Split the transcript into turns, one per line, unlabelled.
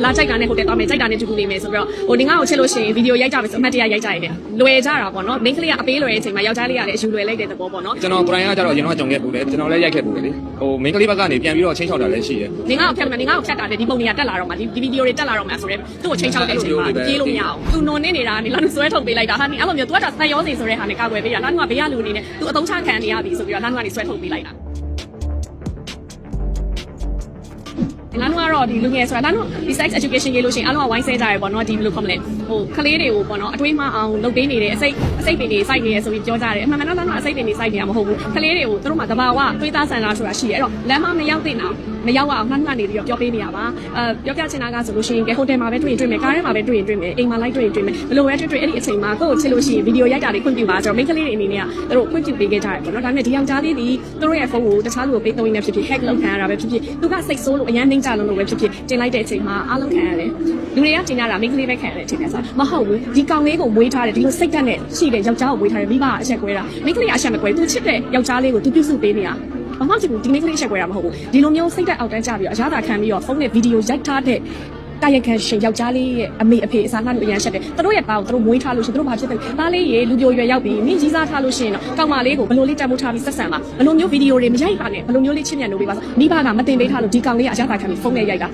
လာကြိုက်တာနဲ့ဟိုတက်သွားမယ်ကြိုက်တာနဲ့တူတူနေမယ်ဆိုပြီးတော့ဟိုဒီငါ့ကိုချစ်လို့ရှိရင်ဗီဒီယိုရိုက်ကြမယ်ဆိုအမှတ်တရရိုက်ကြရတယ်လွယ်ကြတာပေါ့နော်မိန်းကလေးကအပေးလွယ်တဲ့အချိန်မှာယောက်ျားလေးကလည်းအယူလွယ်လိုက်တဲ့သဘောပေါ့နော်
ကျွန်တော် Brian ကကြတော့ရင်တော့ကြုံခဲ့ပူတယ်ကျွန်တော်လည်းရိုက်ခဲ့ပူတယ်လေဟိုမိန်းကလေးဘက်ကနေပြန်ပြီးတော့ချင်းချောက်တာလည်းရှိတယ်
ဒီငါ့ကိုဖြတ်မယ်ဒီငါ့ကိုဖြတ်တာနဲ့ဒီပုံတွေကတက်လာတော့မှဒီဗီဒီယိုတွေတက်လာတော့မှဆိုတော့သူ့ကိုချင်းချောက်တဲ့အချိန်မှာပြေးလို့မရအောင်သူနုံနေနေတာနေလာဆွဲထုတ်ပေးလိုက်တာဟာနေအဲ့လိုမျိုးသူကသက်ရောစီဆိုတဲ့ဟာနဲ့ကာကွယ်ပေးတာလှမ်းကဘေးကလူအနေနဲ့သူအသုံးချခံနေရပြီဆိုပြီးတော့လှမ်းကနေဆွဲထုတ်ပေးလိုက်တာလမ်းကတော့ဒီလူငယ်ဆိုတာလမ်းတော့ဒီ sex education ရေးလို့ရှိရင်အားလုံးကဝိုင်းဆဲကြရပေါ့နော်ဒီဘယ်လိုခေါ်မလဲဟိုကလေးတွေကိုပေါ့နော်အတွေးမအောင်လုပ်ပေးနေတယ်အစိတ်တွေနေစိုက်နေရဆိုပြီးပြောကြတယ်အမှန်မှန်တော့အစိတ်တွေနေစိုက်နေရမဟုတ်ဘူးကလေးတွေကိုသူတို့မှတဘာဝတွေးသားဆန္ဒဆိုတာရှိရအဲ့တော့လမ်းမမရောက်တဲ့နောက်မရောက်အောင်နှမ်းကနေပြီးတော့ပြောပေးနေရပါပြောပြချင်တာကဆိုလို့ရှိရင်ဟိုတယ်မှာပဲတွေ့ရင်တွေ့မယ်ကားထဲမှာပဲတွေ့ရင်တွေ့မယ်အိမ်မှာလိုက်တွေ့ရင်တွေ့မယ်ဘယ်လိုပဲတွေ့အဲ့ဒီအချိန်မှာကိုယ့်ကိုချစ်လို့ရှိရင်ဗီဒီယိုရိုက်တာတွေခွင့်ပြုပါဆိုတော့မိန်းကလေးတွေအနေနဲ့ကသူတို့ခွင့်ပြုပေးခဲ့ကြတယ်ပေါ့နော်ဒါပေမဲ့ဒီယောက်ျားလေးဒီသူတို့ရဲ့ဖုန်းကိုတခြားလူကိုပေးသုံးနေဖြစ်ဖြစ် hack လုပ်ခံရတာပဲဖြစ်ဖြစ်သူကစိတ်ဆိုးလို့အရန်နှိမ့်ကြလုံးလို့ပဲဖြစ်ဖြစ်တင်လိုက်တဲ့အချိန်မှာအားလုံးခံရတယ်လူတွေကတင်ကြတာမိန်းကလေးပဲခံရတဲ့အချိန်ကစားမဟုတ်ဘူးဒီကောင်လေးကိုမွေးထားတယ်ဒီလိုစိတ်ဓာတ်နဲ့ရှိတဲ့ယောက်ျားကိုမွေးထားတယ်မိဘကအချက်ကွဲတာမိန်းကလေးကအချက်မကွဲသူချစ်တဲ့ယောက်ျားလေးကိုသူပြုစုပေးနေတာဘာမှမဖြစ်ဘူးဒီမိန်းကလေးအချက်ကွဲတာမဟုတ်ဘူးဒီလိုမျိုးစိတ်ဓာတ်အောက်တန်းကျပြီးတော့အရသာခံပြီးတော့ဖုန်းနဲ့ဗီဒီယိုရိုက်ထားတဲ့တာယခံရှင်ယောက်ျားလေးရဲ့အမေအဖေအစားနှမ်းလို့အရန်ရှက်တယ်သူတို့ရဲ့သားကိုသူတို့မွေးထားလို့ရှိရင်သူတို့ဘာဖြစ်တယ်သားလေးရေလူပြိုရွယ်ရောက်ပြီးမြင့်ကြီးစားထားလို့ရှိရင်တော့ကောင်မလေးကိုဘယ်လိုလေးတက်မိုးထားပြီးဆက်ဆံပါဘယ်လိုမျိုးဗီဒီယိုတွေမရိုက်ပါနဲ့ဘယ်လိုမျိုးလေးချစ်မြတ်လို့ပေးပါမိဘကမတင်ပေးထားလို့ဒီကောင်လေးကအရသာခံပြီးဖုန်းနဲ့ရိုက်တာ